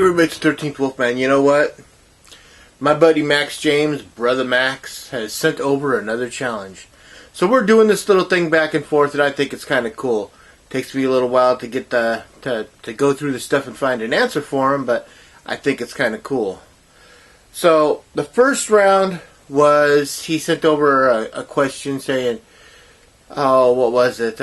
everybody, it's 13th Wolfman. You know what? My buddy Max James, Brother Max, has sent over another challenge. So we're doing this little thing back and forth, and I think it's kind of cool. Takes me a little while to get to go through the stuff and find an answer for him, but I think it's kind of cool. So the first round was he sent over a question saying, oh, what was it?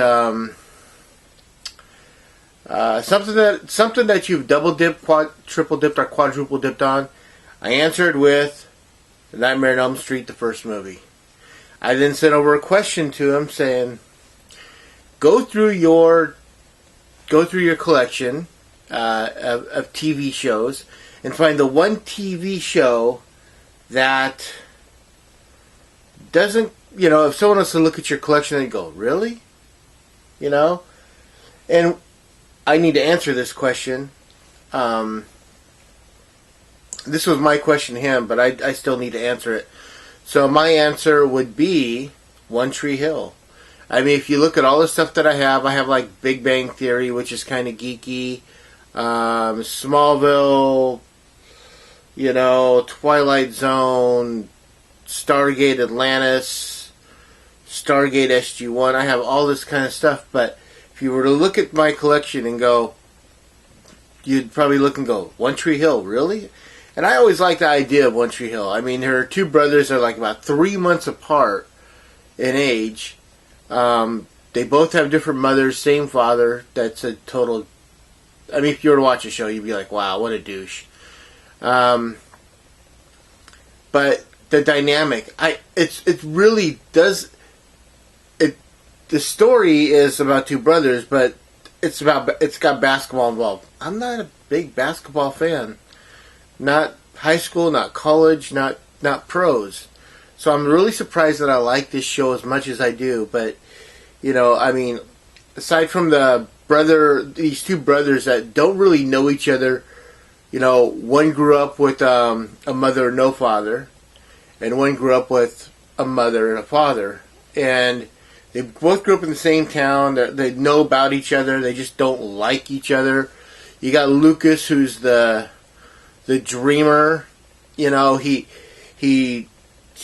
Something that you've double dipped, triple dipped, or quadruple dipped on. I answered with Nightmare on Elm Street, the first movie. I then sent over a question to him saying, go through your collection of TV shows and find the one TV show that doesn't, if someone else to look at your collection, they go, really? And I need to answer this question. This was my question to him, but I still need to answer it. So my answer would be One Tree Hill. I mean, if you look at all the stuff that I have like Big Bang Theory, which is kind of geeky, Smallville, Twilight Zone, Stargate Atlantis, Stargate SG-1. I have all this kind of stuff, but if you were to look at my collection and go, you'd probably look and go, One Tree Hill, really? And I always like the idea of One Tree Hill. I mean, her two brothers are like about 3 months apart in age. They both have different mothers, same father. That's a total... I mean, if you were to watch the show, you'd be like, wow, what a douche. But the dynamic, it really does... The story is about two brothers, but it's got basketball involved. I'm not a big basketball fan. Not high school, not college, not pros. So I'm really surprised that I like this show as much as I do. But, I mean, aside from these two brothers that don't really know each other, one grew up with a mother and no father, and one grew up with a mother and a father. And they both grew up in the same town. They know about each other. They just don't like each other. You got Lucas, who's the dreamer. He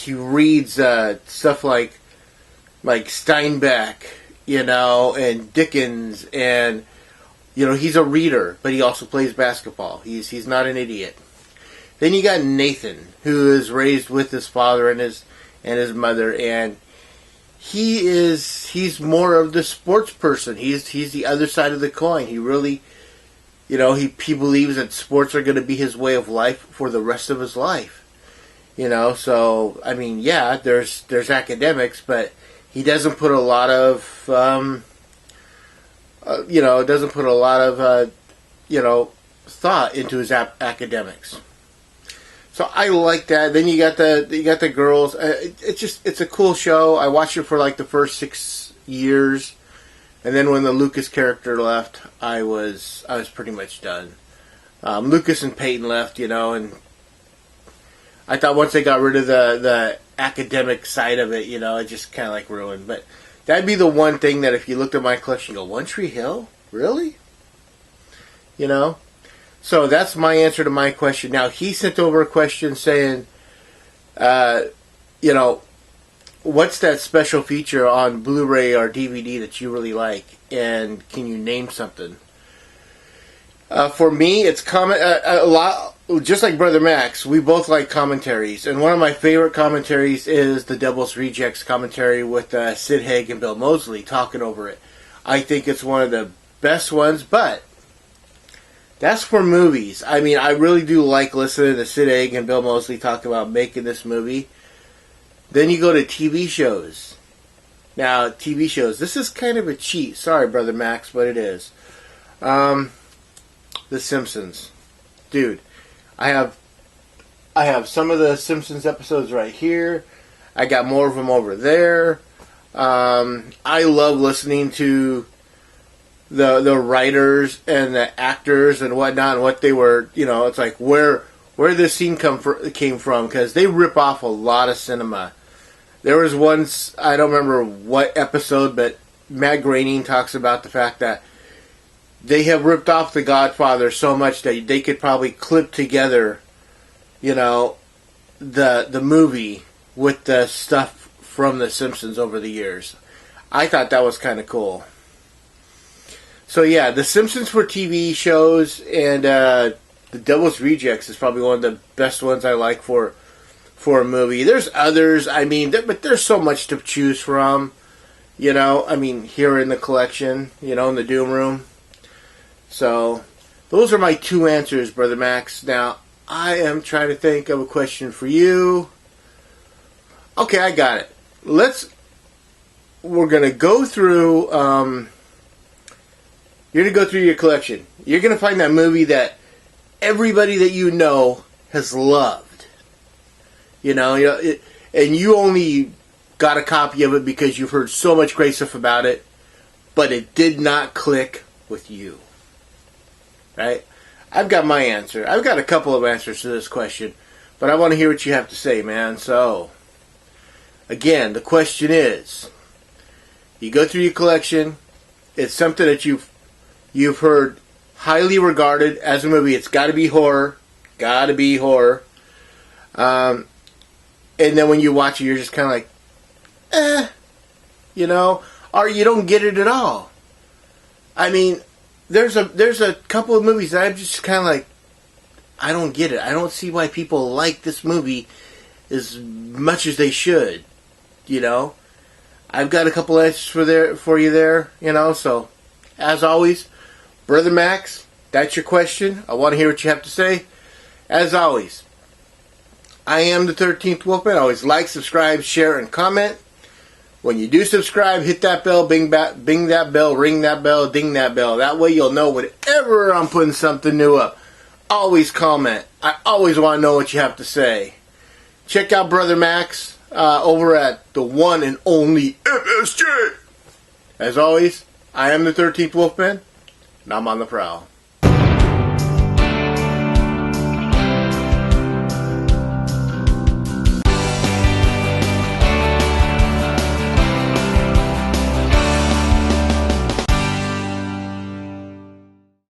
reads stuff like Steinbeck, and Dickens, and he's a reader, but he also plays basketball. He's not an idiot. Then you got Nathan, who is raised with his father and his mother, and he's more of the sports person. He's the other side of the coin. He really, he believes that sports are going to be his way of life for the rest of his life. So I mean, yeah, there's academics, but he doesn't put a lot of thought into his academics. So I like that. Then you got the girls. It's a cool show. I watched it for like the first 6 years, and then when the Lucas character left, I was pretty much done. Lucas and Peyton left, and I thought once they got rid of the academic side of it, it just kind of like ruined. But that'd be the one thing that if you looked at my collection, you go, One Tree Hill? Really? So that's my answer to my question. Now, he sent over a question saying, what's that special feature on Blu-ray or DVD that you really like? And can you name something? For me, it's a lot. Just like Brother Max, we both like commentaries. And one of my favorite commentaries is the Devil's Rejects commentary with Sid Haig and Bill Moseley talking over it. I think it's one of the best ones, but that's for movies. I mean, I really do like listening to Sid Haig and Bill Moseley talk about making this movie. Then you go to TV shows. Now, TV shows. This is kind of a cheat. Sorry, Brother Max, but it is. The Simpsons. Dude, I have some of the Simpsons episodes right here. I got more of them over there. I love listening to the writers and the actors and whatnot, and what they were, it's like where this scene came from, because they rip off a lot of cinema. There was once, I don't remember what episode, but Matt Groening talks about the fact that they have ripped off The Godfather so much that they could probably clip together, the movie with the stuff from The Simpsons over the years. I thought that was kind of cool. So yeah, The Simpsons for TV shows, and The Devil's Rejects is probably one of the best ones I like for a movie. There's others, but there's so much to choose from. Here in the collection, in the Doom Room. So, those are my two answers, Brother Max. Now, I am trying to think of a question for you. Okay, I got it. We're going to go through, you're going to go through your collection. You're going to find that movie that everybody that you know has loved. And you only got a copy of it because you've heard so much great stuff about it, but it did not click with you. Right? I've got my answer. I've got a couple of answers to this question, but I want to hear what you have to say, man. So, again, the question is, you go through your collection, it's something that you've heard highly regarded as a movie. It's got to be horror. Got to be horror. And then when you watch it, you're just kind of like, or you don't get it at all. There's a couple of movies that I'm just kind of like, I don't get it. I don't see why people like this movie as much as they should. I've got a couple answers for you there. So as always, Brother Max, that's your question. I want to hear what you have to say. As always, I am the 13th Wolfman. Always like, subscribe, share, and comment. When you do subscribe, hit that bell, bing that bell, ring that bell, ding that bell. That way you'll know whenever I'm putting something new up. Always comment. I always want to know what you have to say. Check out Brother Max over at the one and only MSJ. As always, I am the 13th Wolfman, and I'm on the prowl.